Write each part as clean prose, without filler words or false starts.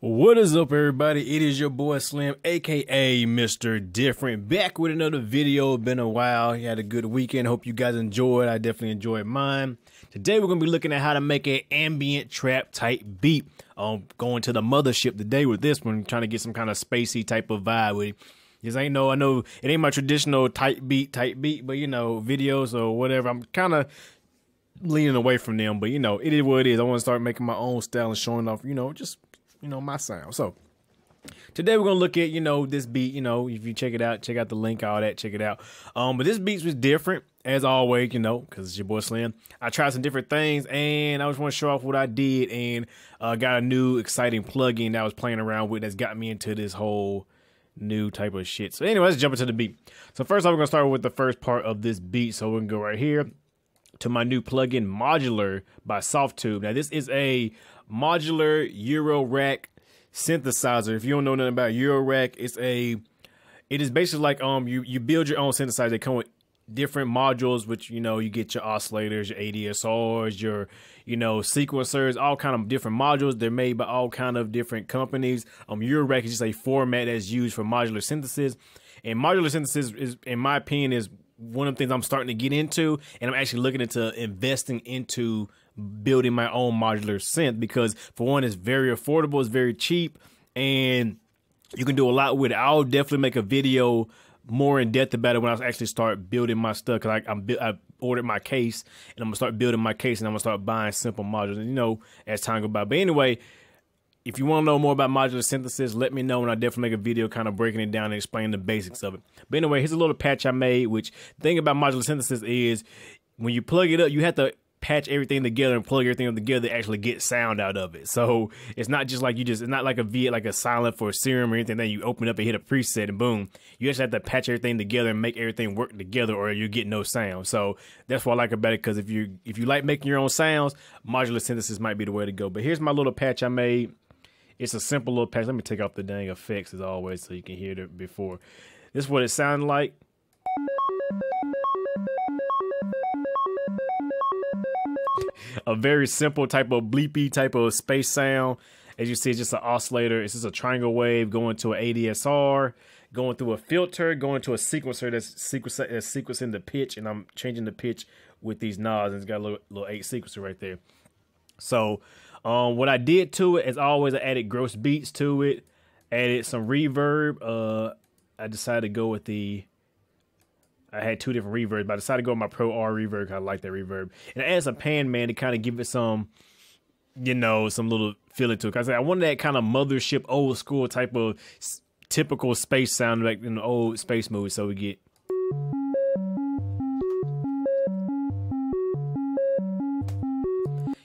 What is up, everybody? It is your boy Slim, aka Mr. Different, back with another video. Been a while. You had a good weekend. Hope you guys enjoyed. I definitely enjoyed mine. Today we're gonna be looking at how to make an ambient trap type beat. Going to the mothership today with this one, trying to get some kind of spacey type of vibe with it. Just I know it ain't my traditional type beat, but you know, videos or whatever. I'm kind of leaning away from them, but you know, it is what it is. I want to start making my own style and showing off, just my sound. So today we're gonna look at, this beat. If you check it out, check out the link, all that, check it out. But this beat was different as always, because it's your boy Slim. I tried some different things and I just want to show off what I did, and got a new exciting plugin that I was playing around with that's got me into this whole new type of shit. So anyway, let's jump into the beat. So first off, we're gonna start with the first part of this beat. So we can go right here to my new plugin, Modular by Softtube. Now this is a modular Euro rack synthesizer. If you don't know nothing about Euro rack, it is basically like you build your own synthesizer. They come with different modules, which you get your oscillators, your ADSRs, your sequencers, all kind of different modules. They're made by all kind of different companies. Euro rack is just a format that's used for modular synthesis, and modular synthesis is, in my opinion, is one of the things I'm starting to get into, and I'm actually looking into investing into building my own modular synth, because for one, it's very affordable, it's very cheap, and you can do a lot with it. I'll definitely make a video more in depth about it when I actually start building my stuff, because I ordered my case, and I'm gonna start building my case, and I'm gonna start buying simple modules, and as time goes by. But anyway, if you want to know more about modular synthesis, let me know, and I'll definitely make a video kind of breaking it down and explaining the basics of it. But anyway, here's a little patch I made, which the thing about modular synthesis is when you plug it up, you have to patch everything together and plug everything up together to actually get sound out of it. So it's not just like it's not like a silent for a serum or anything that you open up and hit a preset and boom. You actually have to patch everything together and make everything work together, or you get no sound. So that's what I like about it, because if you like making your own sounds, modular synthesis might be the way to go. But here's my little patch I made. It's a simple little patch. Let me take off the dang effects as always so you can hear it before. This is what it sounded like. A very simple type of bleepy type of space sound. As you see, it's just an oscillator. It's just a triangle wave going to an ADSR, going through a filter, going to a sequencer that's sequencing the pitch, and I'm changing the pitch with these knobs, and it's got a little 8 sequencer right there. So what I did to it, as always, I added gross beats to it, added some reverb. I decided to go with I had 2 different reverbs, but I decided to go with my Pro R reverb because I like that reverb. And I added some pan man to kind of give it some, some little feeling to it. Because I wanted that kind of mothership, old school type of typical space sound, like in the old space movies. So we get.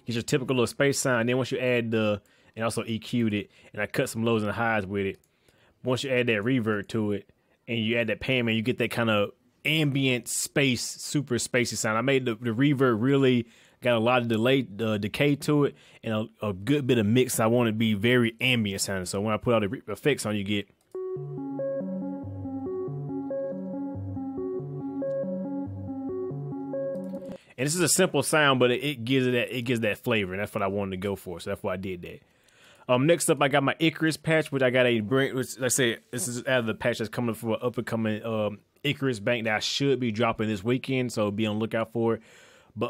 Get your typical little space sound. And then once you add and also EQ'd it, and I cut some lows and highs with it. Once you add that reverb to it, and you add that pan man, you get that kind of ambient space, super spacey sound. I made the reverb really got a lot of decay to it, and a good bit of mix. I want it to be very ambient sounding. So when I put all the effects on, you get. And this is a simple sound, but it gives that flavor, and that's what I wanted to go for. So that's why I did that. Next up, I got my Icarus patch, which I got which, like I said, this is out of the patch that's coming for an up and coming Icarus bank that I should be dropping this weekend, so be on the lookout for it. But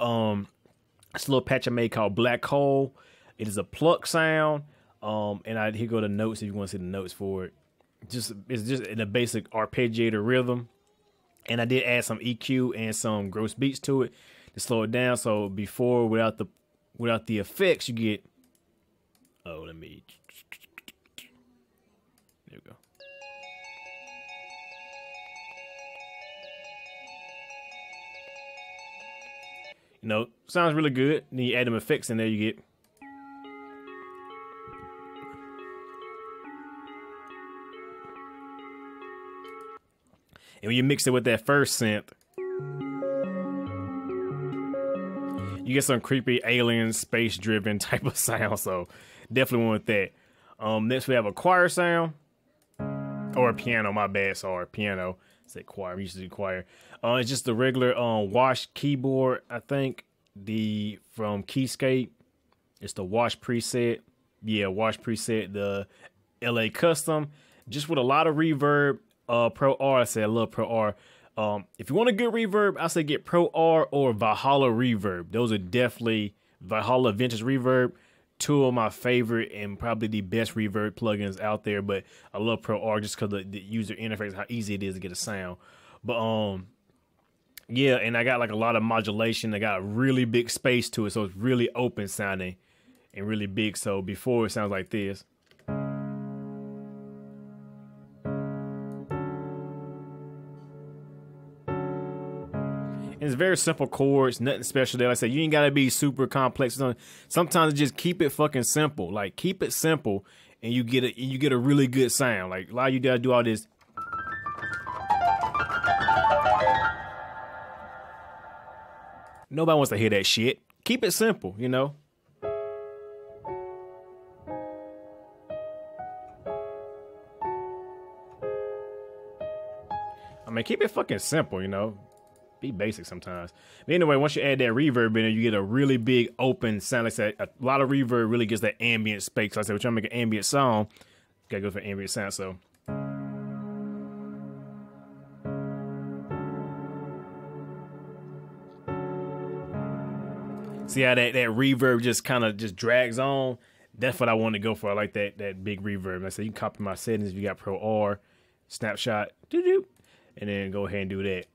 it's a little patch I made called Black Hole. It is a pluck sound. And here go the notes if you want to see the notes for it. It's just in a basic arpeggiator rhythm. And I did add some EQ and some gross beats to it to slow it down. So before, without the effects, you get. Oh, let me. There we go. You know, sounds really good. Then you add them effects in there, you get. And when you mix it with that first synth, you get some creepy alien space-driven type of sound. So definitely want that. Next we have a choir sound. Or a piano, my bad, sorry, piano. I said choir, I'm used to do choir. It's just the regular wash keyboard, I think. From Keyscape. It's the wash preset. Yeah, wash preset, the LA Custom. Just with a lot of reverb. Pro R, I say I love Pro R. If you want a good reverb, I say get Pro R or Valhalla Reverb. Those are definitely Valhalla Vintage Reverb. Two of my favorite and probably the best reverb plugins out there. But I love Pro R just because the user interface, how easy it is to get a sound. But yeah, and I got like a lot of modulation. I got really big space to it, so it's really open sounding and really big. So before it sounds like this. It's very simple chords, nothing special there. Like I said, you ain't gotta be super complex. Sometimes just keep it fucking simple. Like keep it simple, and you get a really good sound. Like a lot of you gotta do all this. Nobody wants to hear that shit. Keep it simple, you know. I mean, keep it fucking simple, you know. Be basic sometimes. But anyway, once you add that reverb in there, you get a really big open sound. Like I said, a lot of reverb really gets that ambient space. Like I said, we're trying to make an ambient song. Gotta go for ambient sound, so. See how that reverb just kind of just drags on? That's what I want to go for. I like that big reverb. Like I said, you can copy my settings if you got Pro R, snapshot, and then go ahead and do that.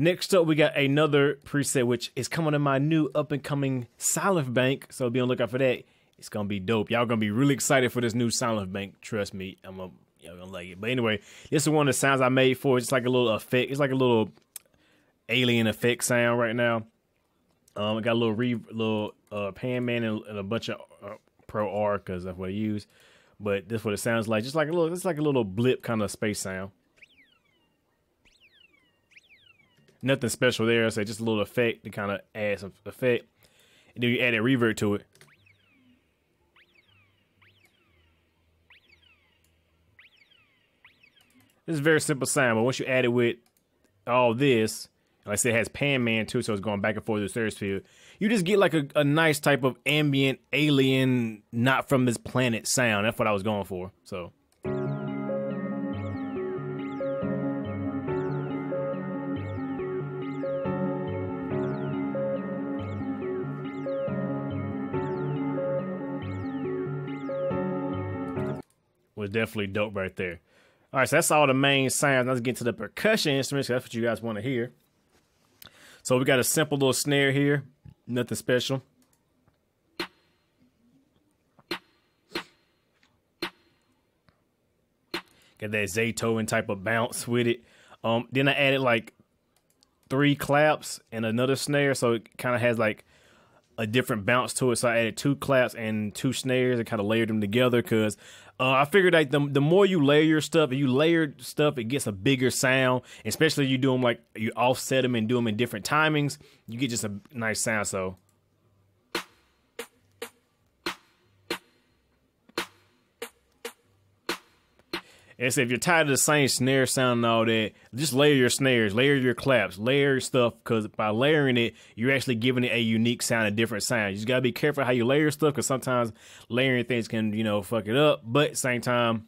Next up, we got another preset, which is coming to my new up-and-coming Silent Bank. So be on the lookout for that. It's going to be dope. Y'all going to be really excited for this new Silent Bank. Trust me. Y'all going to like it. But anyway, this is one of the sounds I made for it. It's like a little effect. It's like a little alien effect sound right now. I got a little Pan Man and a bunch of Pro R because that's what I use. But this is what it sounds like. It's like a little blip kind of space sound. Nothing special there, so just a little effect to kind of add some effect. And then you add a reverb to it. This is a very simple sound, but once you add it with all this, like I said, it has Pan Man too, so it's going back and forth through the surface field. You just get like a nice type of ambient, alien, not from this planet sound. That's what I was going for, so. Was definitely dope right there. All right, so that's all the main sounds. Let's get to the percussion instruments. That's what you guys want to hear. So we got a simple little snare here. Nothing special. Got that Zaytoven type of bounce with it. Then I added like 3 claps and another snare. So it kind of has like a different bounce to it. So I added 2 claps and 2 snares and kind of layered them together because I figured like the more you layer your stuff, if you layer stuff, it gets a bigger sound. Especially you do them like you offset them and do them in different timings, you get just a nice sound. So. And so if you're tired of the same snare sound and all that, just layer your snares, layer your claps, layer your stuff, because by layering it, you're actually giving it a unique sound, a different sound. You just gotta be careful how you layer stuff, because sometimes layering things can, you know, fuck it up. But at the same time,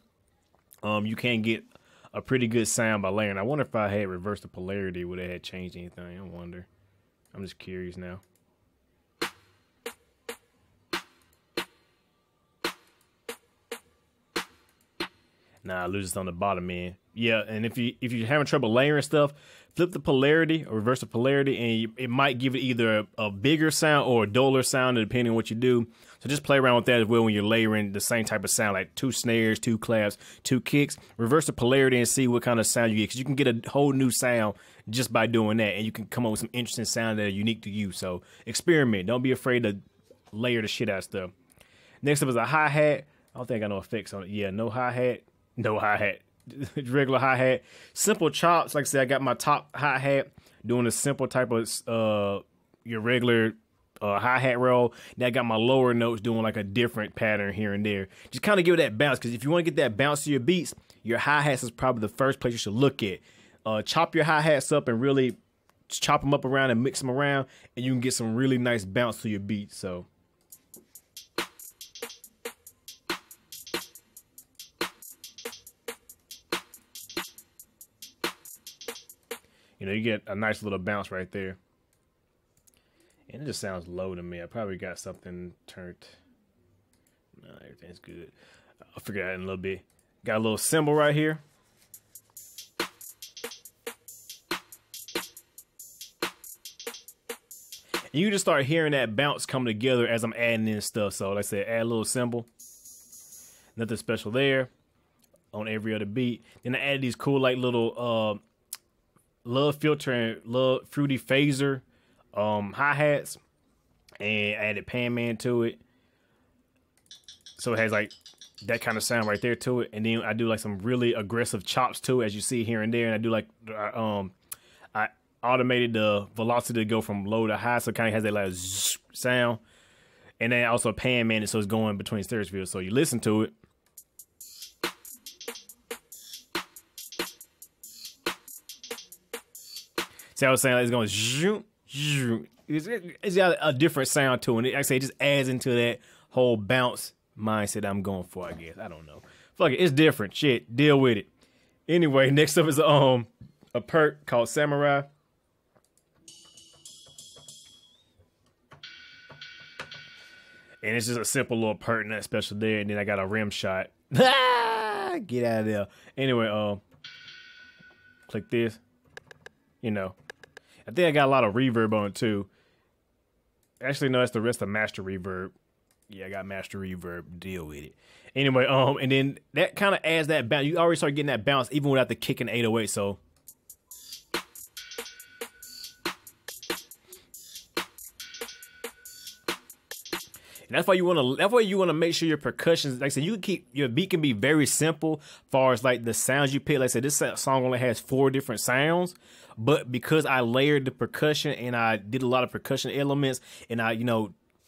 you can get a pretty good sound by layering. I wonder if I had reversed the polarity, would it have changed anything? I wonder. I'm just curious now. Nah, I lose this on the bottom end. Yeah, and if you're having trouble layering stuff, flip the polarity or reverse the polarity, and it might give it either a bigger sound or a duller sound, depending on what you do. So just play around with that as well when you're layering the same type of sound, like 2 snares, 2 claps, 2 kicks. Reverse the polarity and see what kind of sound you get, because you can get a whole new sound just by doing that, and you can come up with some interesting sound that are unique to you. So experiment. Don't be afraid to layer the shit out of stuff. Next up is a hi-hat. I don't think I got no effects on it. Yeah, no hi-hat. No hi-hat. Regular hi-hat. Simple chops. Like I said, I got my top hi-hat doing a simple type of your regular hi-hat roll. Then I got my lower notes doing like a different pattern here and there. Just kind of give it that bounce, because if you want to get that bounce to your beats, your hi-hats is probably the first place you should look at. Chop your hi-hats up and really chop them up around and mix them around, and you can get some really nice bounce to your beats. So you know, you get a nice little bounce right there. And it just sounds low to me. I probably got something turned. No, everything's good. I'll figure it out in a little bit. Got a little cymbal right here. And you just start hearing that bounce come together as I'm adding in stuff. So like I said, add a little cymbal. Nothing special there. On every other beat. Then I added these cool like little Love Filter and Love Fruity Phaser hi-hats, and added Pan Man to it, so it has like that kind of sound right there to it. And then I do like some really aggressive chops to it, as you see here and there. And I do like I automated the velocity to go from low to high, so it kind of has that like zzz sound. And then also Pan Man it, so it's going between stereo fields, so you listen to it. See, I was saying like, it's going zoom, zoom. It's got a different sound to it. Like I say, it just adds into that whole bounce mindset I'm going for, I guess. I don't know. Fuck it, it's different. Shit, deal with it. Anyway, next up is a perk called Samurai. And it's just a simple little perk, not special there. And then I got a rim shot. Get out of there. Anyway, click this. You know, I think I got a lot of reverb on it too. Actually, no, that's the rest of master reverb. Yeah, I got master reverb. Deal with it. Anyway, and then that kind of adds that bounce. You already start getting that bounce even without the kick and 808. So and that's why you want to. That's why you want to make sure your percussions. Like I said, you can keep your beat can be very simple, as far as like the sounds you pick. Like I said, this song only has 4 different sounds, but because I layered the percussion and I did a lot of percussion elements, and I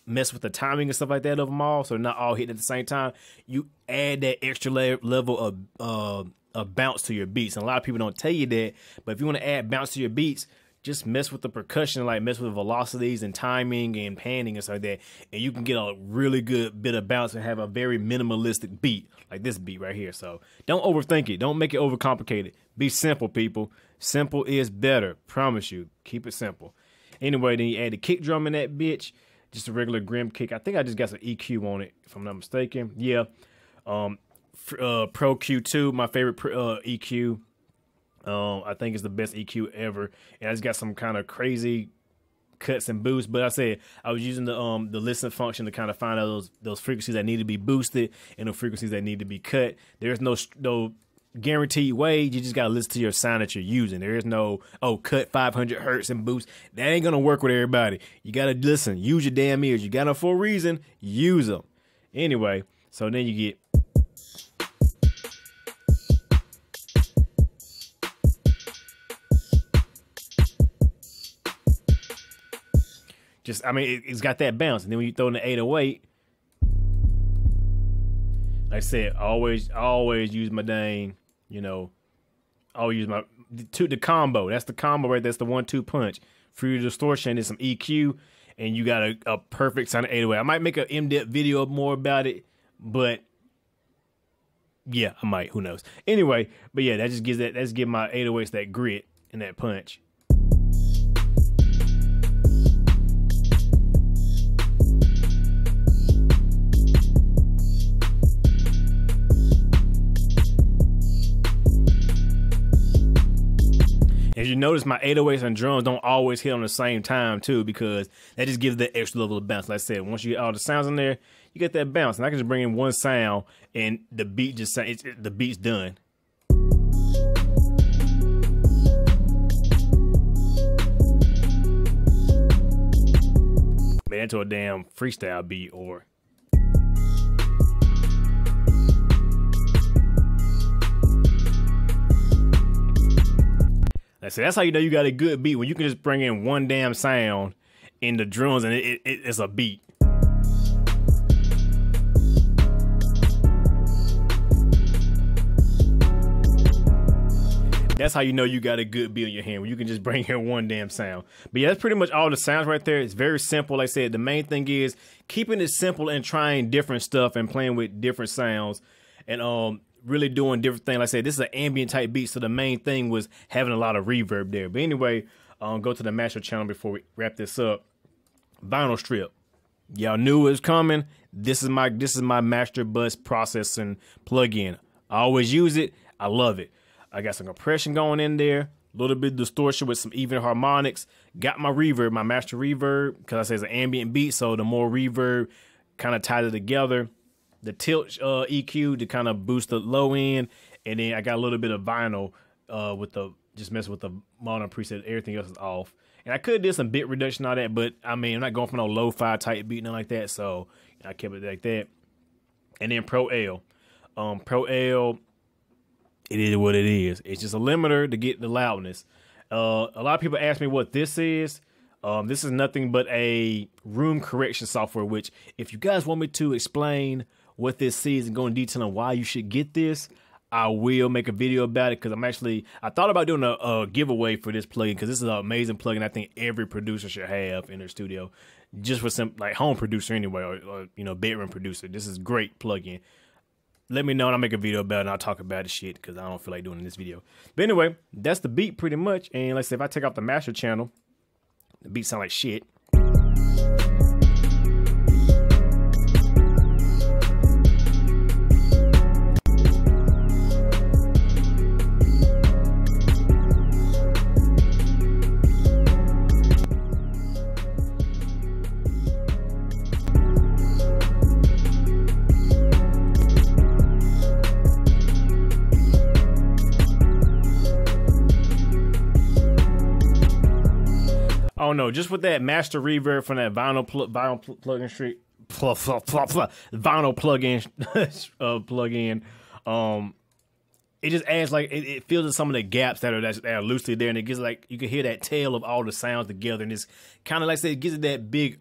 mess with the timing and stuff like that of them all, so not all hitting at the same time. You add that extra level of bounce to your beats, and a lot of people don't tell you that. But if you want to add bounce to your beats, just mess with the percussion, like mess with velocities and timing and panning and stuff like that, and you can get a really good bit of bounce and have a very minimalistic beat, like this beat right here. So don't overthink it. Don't make it overcomplicated. Be simple, people. Simple is better. Promise you. Keep it simple. Anyway, then you add the kick drum in that bitch. Just a regular Grim kick. I think I just got some EQ on it, if I'm not mistaken. Yeah. Pro Q2, my favorite EQ. I think it's the best EQ ever, and I just got some kind of crazy cuts and boosts. But I said I was using the listen function to kind of find out those frequencies that need to be boosted and the frequencies that need to be cut. There's no guaranteed way. You just gotta listen to your sound that you're using. There is no cut 500 hertz and boost. That ain't gonna work with everybody. You gotta listen. Use your damn ears. You got them for a reason. Use them. Anyway, so then you get. It's got that bounce. And then when you throw in the 808, like I said, always use my dang you know, I'll use the combo. That's the combo right. That's the 1-2 punch. For your distortion is some EQ, and you got a perfect sound of 808. I might make an in-depth video more about it, but yeah, I might. Who knows? Anyway, but yeah, that just gives my 808s that grit and that punch. As you notice, my 808s and drums don't always hit on the same time too, because that just gives the extra level of bounce. Like I said, once you get all the sounds in there, you get that bounce. And I can just bring in one sound, and the beat just the beat's done. Man, into a damn freestyle beat or. So that's how you know you got a good beat, when you can just bring in one damn sound in the drums and it's a beat. That's how you know you got a good beat in your hand, when you can just bring in one damn sound. But yeah, that's pretty much all the sounds right there. It's very simple. Like I said, the main thing is keeping it simple and trying different stuff and playing with different sounds and really doing different things. Like I said, this is an ambient type beat, so the main thing was having a lot of reverb there. But anyway, go to the master channel before we wrap this up. Vinyl strip. Y'all knew it was coming. This is my master bus processing plugin. I always use it. I love it. I got some compression going in there, a little bit of distortion with some even harmonics. Got my reverb, my master reverb, because I say it's an ambient beat, so the more reverb kind of ties it together. The tilt EQ to kind of boost the low end, and then I got a little bit of vinyl with the just messing with the mono preset. Everything else is off, and I could do some bit reduction on that, but I mean I'm not going for no lo-fi type beat, nothing like that. So I kept it like that. And then Pro L, it is what it is. It's just a limiter to get the loudness. A lot of people ask me what this is. This is nothing but a room correction software. Which, if you guys want me to explain what this is and go in detail on why you should get this, I will make a video about it, because I thought about doing a giveaway for this plugin, because this is an amazing plugin I think every producer should have in their studio, just for some like home producer anyway, or you know, bedroom producer. This is a great plugin. Let me know and I'll make a video about it and I'll talk about the shit, because I don't feel like doing it in this video. But anyway, that's the beat pretty much. And let's say if I take off the master channel, the beat sound like shit. Oh no, just with that master reverb from that vinyl plugin street, vinyl plugin, it just adds like it fills in some of the gaps that are loosely there, and it gives like you can hear that tail of all the sounds together, and it's kind of like I said, it gives it that big,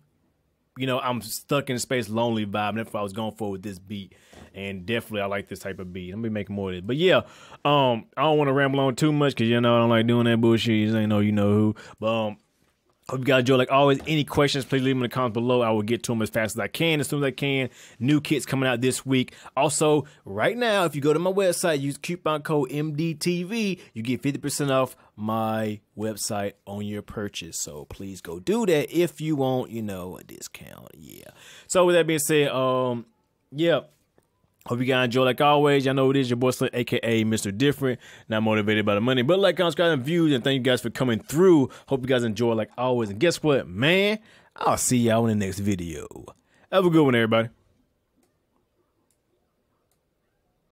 you know, I'm stuck in space lonely vibe, and that's what I was going for with this beat. And definitely I like this type of beat. I'm gonna be making more of this. But yeah, I don't want to ramble on too much, because you know I don't like doing that bullshit. You just ain't know you know who. But hope you guys enjoy. Like always, any questions, please leave them in the comments below. I will get to them as fast as I can, as soon as I can. New kits coming out this week. Also, right now, if you go to my website, use coupon code MDTV, you get 50% off my website on your purchase. So please go do that if you want, you know, a discount. Yeah. So with that being said, yeah. Hope you guys enjoy. Like always, y'all know it is your boy Slim, aka Mr. Different. Not motivated by the money, but like, subscribe, and views, and thank you guys for coming through. Hope you guys enjoy like always. And guess what, man? I'll see y'all in the next video. Have a good one, everybody.